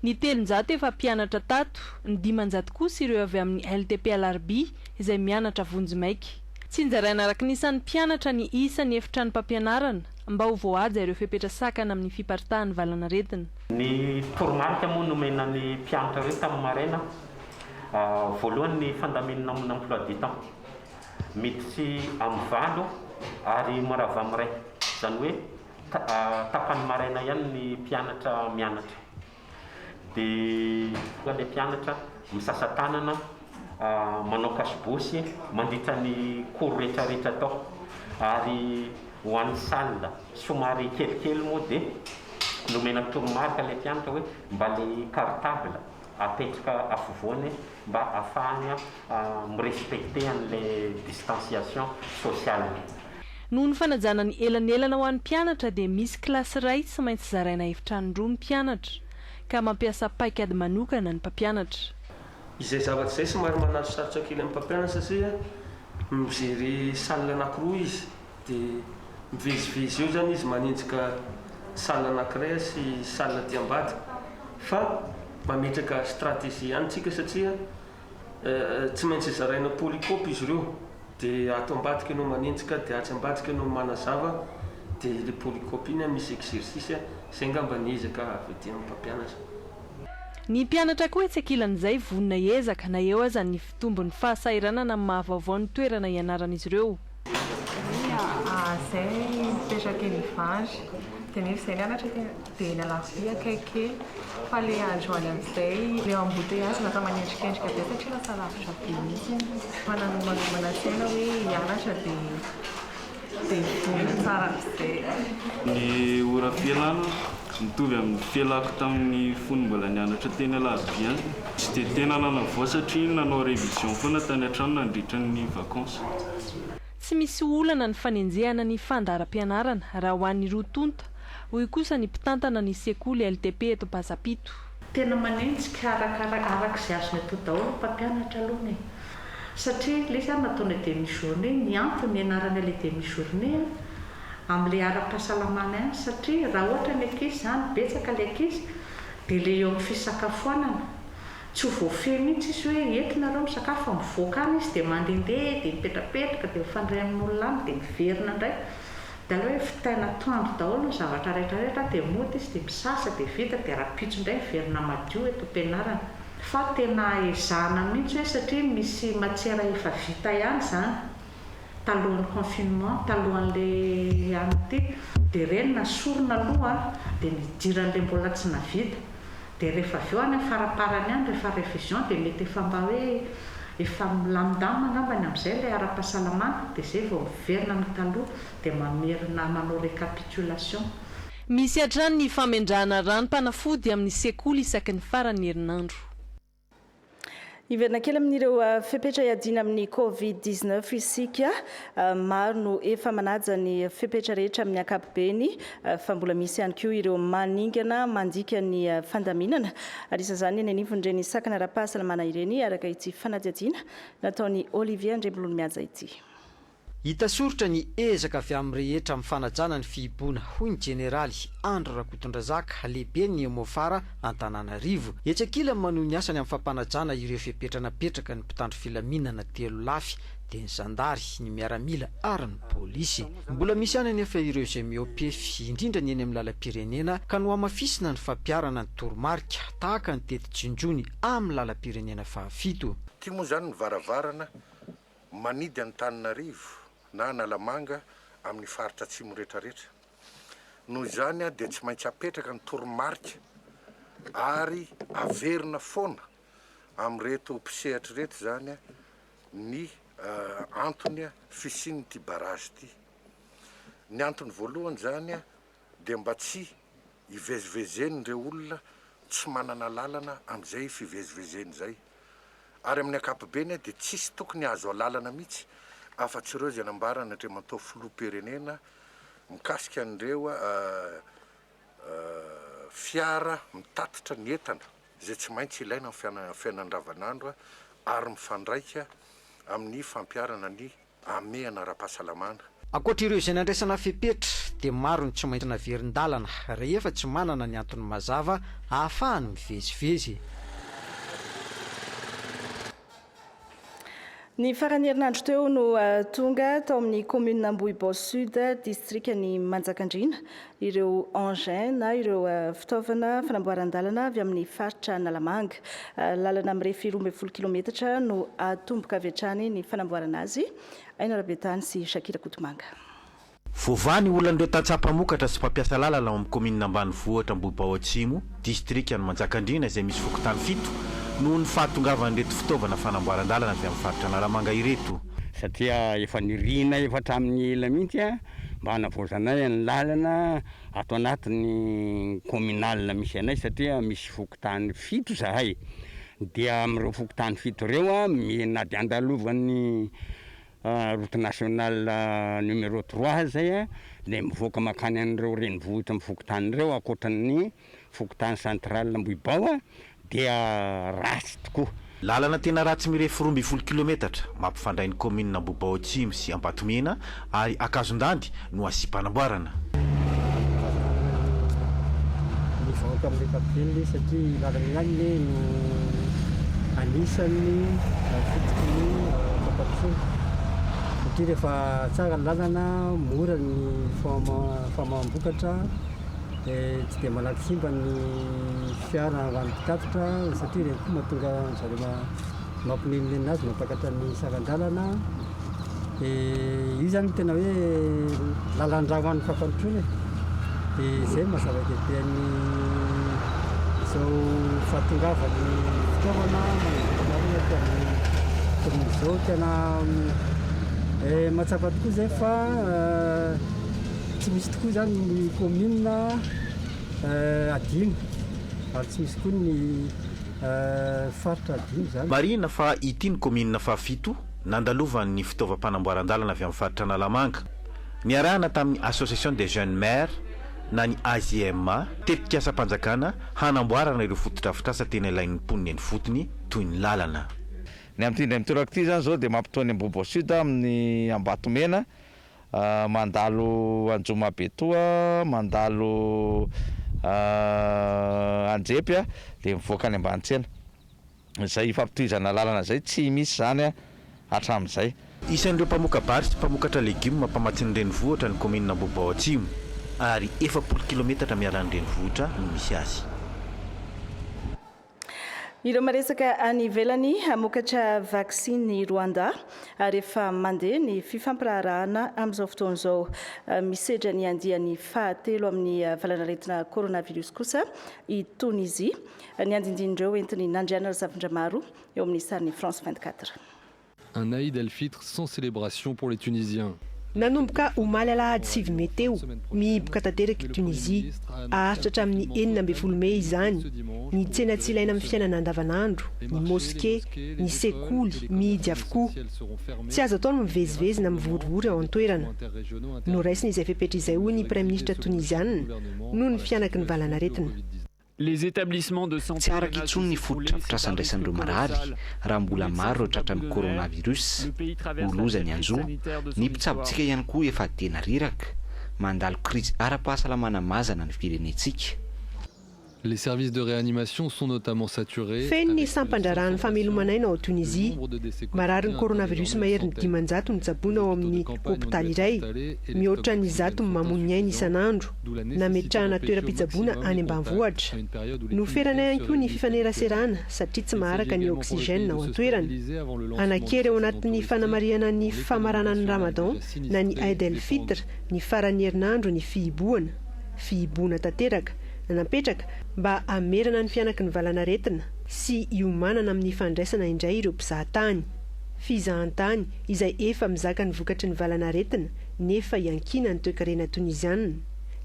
Ny 300 efa mpianatra tato, ny 500 kosa ireo avy amin'ny LTP Alarby izay mianatra vonjimaika. Tsy nzaraina araka nisan'ny mpianatra ny isa ny efitrano mpampianarana mba ho voahaja ireo fepetra sakana amin'ny fiparitahan'ny valanaretina. Ny toromarika moa nomena ny mpianatra ireo tamin'ny maraina voalohany ny fandaminana amin'ny emploi du temps miditsy amin'ny valo ary morava amin'ny ray izany hoe tapany maraina ihany ny mpianatra mianatra. Dia le mpianatra misasa tanana manao kasibosy mandritra ny koro rehetrarehetra tao ary ho an'ny salle somary kelikely moa dia nomena toromarika le mpianatra hoe mba le cartable apetraka afovoany mba ahafahany mirespecte an'le distanciation sociale. Noho ny fanajana ny elanelana ho an'ny mpianatra dia misy kilasy iray tsy maintsy zaraina efitrano roa ny mpianatra ka mampiasa paikady manokana ny mpampianatra. Izay zavatra izay somary manaso sarotra kely amin'ny mpampianatra satria mijery salle anankiroa izy dia mivezivezy eo zany izy manenjika salle anankiray sy salle aty ambadika fa mametraka stratégie ihany tsika satria tsy maintsy zaraina polycope izy ireo dia ato ambadika ianao manenjika dia atsy ambadika ianao manazava dia le polycope iny misy exercice izay ngamba niezaka avy aty amin'ny mpampianatra. Ny mpianatra koa tsy ankilan'izay vonona ezaka na eo aza ny fitombon'ny fahasairanana amin'ny mahavaovao ny toerana ianaran'izy ireo. Zay mipetraka eny Ivangy dia nefa izay mianatra dia eny Alarby akaiky fa le andro any amin'izay le embouteillage natao manendrikendrika be satria lasa lavitra be mihitsy manana tena hoe hianatra dia vonona tsara amin'izay. Ny ora fianarana mitovy amin'ny felako tamin'ny fony mbola nianatra teny alabiany tsy dia tena nanavao satria nanao révision foana tany an-trano nandritra ny vacances. Tsy misy olana ny fanenjehana ny fandaharam-pianarana raha ho an'ny roa tonta hoy kosa ny mpitantana ny sekoly LTP eto Pasapito. Tena manenjika arak'izay azony atao daholo mpampianatra aloha e. Satria le zany nataony demi-journée ny antony ianarana le demi-journée amin'ilay ara-pahasalamana ihany satria raha ohatra ny ankizy zany betsaka le ankizy dia le eo amin'ny fisakafoanana tsy ho voafehy mihitsy izy hoe entinareo misakafo mivoaka any izy dia mandehandeha dia mipetrapetraka dia mifandray amin'olona any dia miverina indray dia aleo hoe fitaina toandro daholo ny zavatra rehetrarehetra dia mody izy dia misasa dia vita dia rapitso indray miverina madio eto am-pianarana. Fa tena ezahana mihitsy hoe satria misy matiera efa vita ihany zany talohan'ny confinement talohan'le any ity dia reny nasorona aloha dia nidiran'le mbola tsy navita dia rehefa avy eo any amin'ny faraparany any rehefa révision dia mety efa mba hoe efa milamindamina angambany amin'izay ilay ara-pahasalamana dia izay vao miverina ny taloha dia mamerina manao récapitulation. Misy hatrany ny faменdrahana ranom-panafody amin'ny sekoly isaky ny farany herinandro. Iverina kely amin'ireo fepetra iadina amin'ny Covid-19 isika maro no efa manaja ny fepetra rehetra amin'ny ankapobeny fa mbola misy ihany koa ireo maningana mandika ny fandaminana ary izany ny anivon'ireny sakana ara-pahasalamana ireny araka ity fanadihadiana nataony Olivier Andrebololo miaja ity. Hita soritra ny ezaka avy amin'ny rehetra amin'ny fanajana ny fihiboana hoy ny jeneraly Andro Rakotondrazaka lehibe ny Mofara Antananarivo. Etsakila maneho ny asany amin'ny fampanajana ireo fepetranapetraka ny mpitandro filaminana telo lafy dia ny zandary, ny miaramila ary ny pôlisy. Mbola misy ihany anefa ireo izay miopefy indrindra ny eny amin'ny lalam-pirenena ka no hamafisina ny fampiarana ny toromarika tahaka ny tety Tsinjony amin'ny lalam-pirenena fahafito. Ty moa zany ny varavarana manidy Antananarivo na Analamanga amin'ny faritra atsimo rehetrarehetra. Noho izany dia tsy maintsy apetraka ny toromarika ary averina foana amin'reto mpisehatra reto zany ny antony fisian'ity barazy ity. Ny antony voalohany zany dia mba tsy hivezivezen'ireo olona tsy manana lalana amin'izay fivezivezeny zay. Ary amin'ny ankapobeny dia tsisy tokony azo alalana mihitsy afa-tsy ireo izay nambarana Andriamantoa filoham-pirenena mikasika an'ireo fiara mitatitra ny entana izay tsy maintsy ilaina amin'ny fiainana andavanandro ary mifandraika amin'ny fampiarana ny amehana ara-pahasalamana. Ankoatra ireo izay nandraisana fepetra dia maro ny tsy maintsy naverin-dalana rehefa tsy manana ny antony mazava ahafahany mivezivezy. Ny farany herinandro teo no tonga tao amin'ny commune Ambohibao Sud district ny Manjakandriana ireo engins na ireo fitaovana fanamboaran-dalana avy amin'ny faritra Analamanga. Lalana amin'ny refy 12 kilometatra no atomboka avy hatrany ny fanamboarana azy. Aina Rabetany sy Shakira Kotomanga. Fovany olon'ireo tantsapamokatra sy mpampiasa lalana amin'ny commune ambanivohitra Ambohibao Atsimo district ny Manjakandriana izay misy fokotany 7 noho ny fahatongavan'ireto fitaovana fanamboaran-dalana avy amin'ny faritra Analamanga ireto. Satria efa nirina efa hatramin'ny ela mihitsy mba hanavaozanay ny lalana ato anatin'ny communal misy anay satria misy fokotany 7 zahay. Dia amin'ireo fokotany 7 ireo na dia andalovan'ny route nationale numéro 3 zay dia mivoaka makany an'ireo renivohitra amin'ny fokotany ireo akoatran'ny fokotany central Ambohibao dia ratsy tokoa. Lalana tena ratsy mirefy 12 kilometatra mampifandray ny commune Ambohibao Atsimo sy Ambatomena ary Akazondandy no asipanamboarana. Mivoaka amin'ny kapitely satria lalana ihany no anisan'ny fototriny papatsony. Satria rehefa tsara lalana mora ny famambokatra tsy dia malaky simba ny fiara rano mpitatitra satria reny koa mahatonga zareo mampimenimena azy mampakatra ny saran-dalana. Io zany tena hoe lalan-drano an'ny fampanotrony dia izay mazava kehibe ny izao fahatongavany fitaovana manamboarana amin'izao tena mahatsapa tokoa zay fa tsy misy tokoa zany ny commune adino ary tsy misy koa ny faritra adino zany. marina fa ity ny commune fahafito nandalovan'ny fitaovam-panamboaran-dalana avy amin'ny faritra Analamanga. Niarahana tamin'ny association des jeunes maires na ny AJMA tetika asa-panjakana hanamboarana ireo fotodrafitrasa tena ilain'ny mponina eny fotony toy ny lalana. Ny am'tindray mitoraka ity zany zao dia mampitoany Ambohibo Sud amin'ny Ambatomena, mandalo Anjomabetoa, mandalo Anjepy dia mivoaka any Ambanintsena. Izay fampitohizana lalana zay tsy misy zany hatramin'izay. Isan'ireo mpamoaka bary sy mpamokatra legioma mpamatsiny renivohitra ny commune Ambohibo Atsimo ary 40 kilometatra mialan'ny renivohitra no misy azy. Ireo maresaka any ivelany hamokatra vaksiny Rwanda rehefa mandeha ny fifampirarahana amin'izao fotoana izao. Misedra ny andiany fahatelo amin'ny valanaretina coronavirus kosa i Tunisie. Ny andindindreo entiny nandriana zavatra maro eo amin'ny sariny France 24. Un Aïd el-Fitr sans célébration pour les Tunisiens. Nanomboka omaly alahady 7 Mey teo mihiboka tanteraka i Tunisie aharitra hatramin'ny 12 Mey izany. Ny tsena tsy ilaina amin'ny fiainana andavanandro, ny moské, ny sekoly mihidy avokoa. Tsy azo atao ny mivezivezy na mivorivory ao an-toerana. Noraisiny izay fepetra izay hoy ny Premier ministre tunisianina noho ny fianaky ny valanaretina. Les établissements de santé tsy araka intsony ny fototra andraisan'ireo marary raha mbola maro ireo tratran'ny coronavirus. Oloza ny anjo, ny mpitsabontsika ihany koa efa tena riraka, mandalo krizy ara-pahasalamana mazana ny firenentsika. Les services de réanimation sont notamment saturés. Feny ny sampandrarahany famelomanaina ao Tunisie. Marary ny coronavirus maherin'ny 500 ny tsaboina ao amin'ny hôpitaly iray. Mihoatra ny 100 mamono ny aina isan'andro. Nametrahana toeram-pitsaboina any ambanivohitra. Noferana ihany koa ny fifaneraserana satria tsy maharaka ny oxygène ao an-toerana. Anakery ao anatin'ny fanamariana ny famaranan'ny Ramadan na ny Aïd el-Fitr ny farany herinandro ny fihiboana tanteraka. Napetraka mba amerana ny fianaky ny valanaretina sy iomanana amin'ny fandraisana indray ireo mpizahatany. Fizahantany izay efa mizaka ny vokatry ny valanaretina nefa iankina ny toe-karena tunisianina.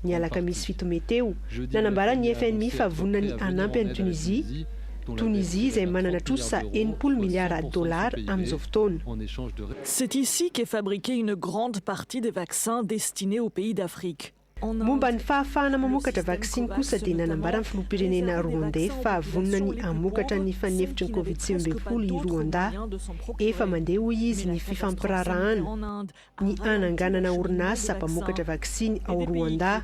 Ny alakamisy 7 Mey teo nanambara ny FMI fa vonona ny anampy any Tunisie izay manana trosa 80 milliards de dollars amin'izao fotoana. C'est ici qu'est fabriquée une grande partie des vaccins destinés aux pays d'Afrique. Momba ny fahafahana mamokatra vaksiny kosa dia nanambara ny filoha-pirenena Rwandais fa vonona ny amokatra ny fanefitry ny COVID-19 i Rwanda. Efa mandeha hoy izy ny fifampirarahana. Ny ananganana orinasa mpamokatra vaksiny ao Rwanda.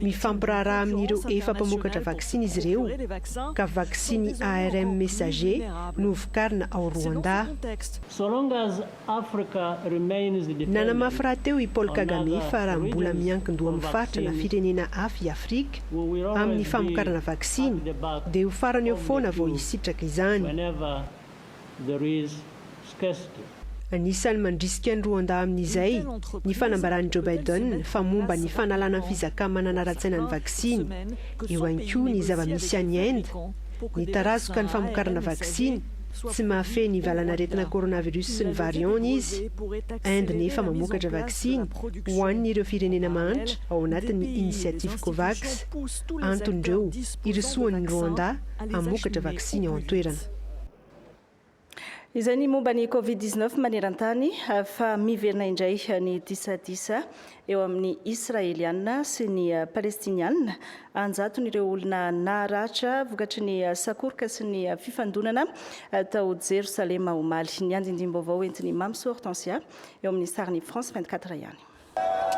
Mifampiraraha amin'ireo efa mpamokatra vaksiny izy ireo ka vaksiny ARM messager no vokarina ao Rwanda. Nanamafy raha teo i Paul Kagame fa raha mbola miankin-doha amin'ny na firenena hafa i Afrika amin'ny famokarana vaksiny dia ho farany eo foana vao hisitraka izany. Anisany mandrisika ny Rwanda amin'izay ny fanambaran'i Joe Biden fa momba ny fanalana ny fizakana mananara-tsaina ny vaksiny. Eo ihany koa ny zava-misy any Inde, ny tarazoka ny famokarana vaksiny. Tsy mahafehy ny valanaretina coronavirus sy ny variant izy. Inde nefa mamokatra vaksiny ho an'ireo firenena manitra ao anatin'ny inisiative COVAX. Antondreo irosoan'ny Rwanda hamokatra vaksiny ao an-toerana. Izay ny momba ny COVID-19 maneran-tany fa miverina indray ny disadisa eo amin'ny Israeliana sy ny Palestiniana. Anjaton'ireo olona naratra vokatry ny sakoroka sy ny fifandonana tao Jerusalema omaly. Ny andindim-baovao entiny Mamso Hortensia eo amin'ny sariny France 24 ihany.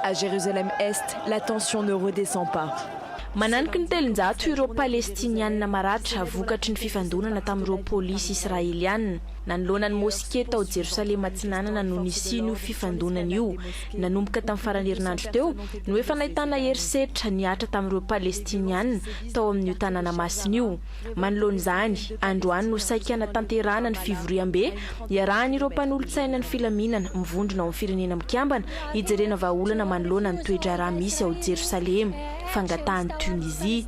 À Jérusalem-Est, la tension ne redescend pas. Mananiky ny telonjato ireo palestiniana maratra vokatry ny fifandonana tamin'ireo polisy israeliana. Nanoloana ny moské tao Jerusalema atsinanana no nisino fifandonana io. Nanomboka tamin'ny farany herinandro teo no efa nahitana herisetra niatra tamin'ireo palestiniana tao amin'io tanàna masina io. Manoloana izany, androany no saikana tanterana ny fivoriam-be iarahan'ireo mpanolontsaina ny filaminana mivondrona ao amin'ny firenena mikambana hijerena vahaolana manoloana ny toedrara misy ao Jerusalema fangatahany Tunisie.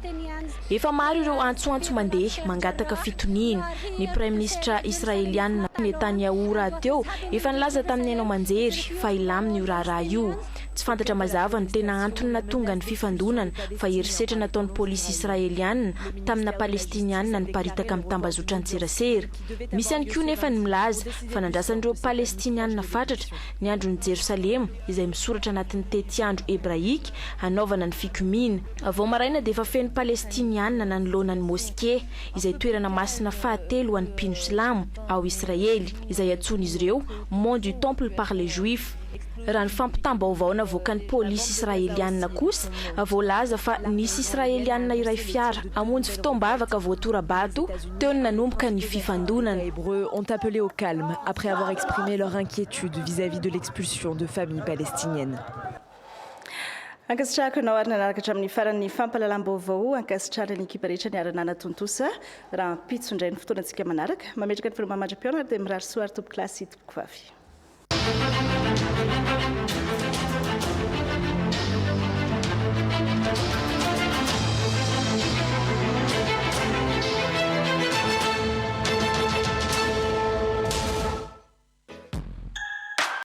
Efa maro ireo antsoantso mandeha mangataka fitoniana. Ny Prime Ministra Israeliana Netanyahu rahateo efa nilaza tamin'ny haino aman-jery fa ilaminy io raharaha io. tsy fantatra mazava ny tena antony natonga ny fifandonana fa herisetra nataon'ny polisy israelianina tamina palestinianina ny paritaka amin'ny tambazotra an-tserasera. Misy ihany koa nefa ny milaza fa nandrasan'ireo palestinianina fatratra ny andron'ny Jerosalema izay misoratra anatin'ny tetiandro hebraika hanaovana ny fikomina. Avao maraina dia efa feno palestinianina nanoloana ny moské izay toerana masina fahatelo ho an'ny mpino silamo ao Israely izay antsoin'izy ireo mont du temple par les juifs. Raha ny fampitam-baovao navoakan'ny polisy israelianina kosa voalaza fa nisy israelianina iray fiara hamonjy fitoam-bavaka voatorabato teo ny nanomboka ny fifandonana. Les Hébreux ont appelé au calme après avoir exprimé leur inquiétude vis-à-vis de l'expulsion de familles palestiniennes. Ankasitrahako ianao ary nanaraka hatramin'ny faran'ny fampahalalam-baovao ankasitrahana ny ekipa rehetra ny aranana tontosa raha mpitso indray ny fotoanantsika manaraka mametraka ny firoma mandra-piona ary dia mirary soa ary tompo klasy tompo vavy.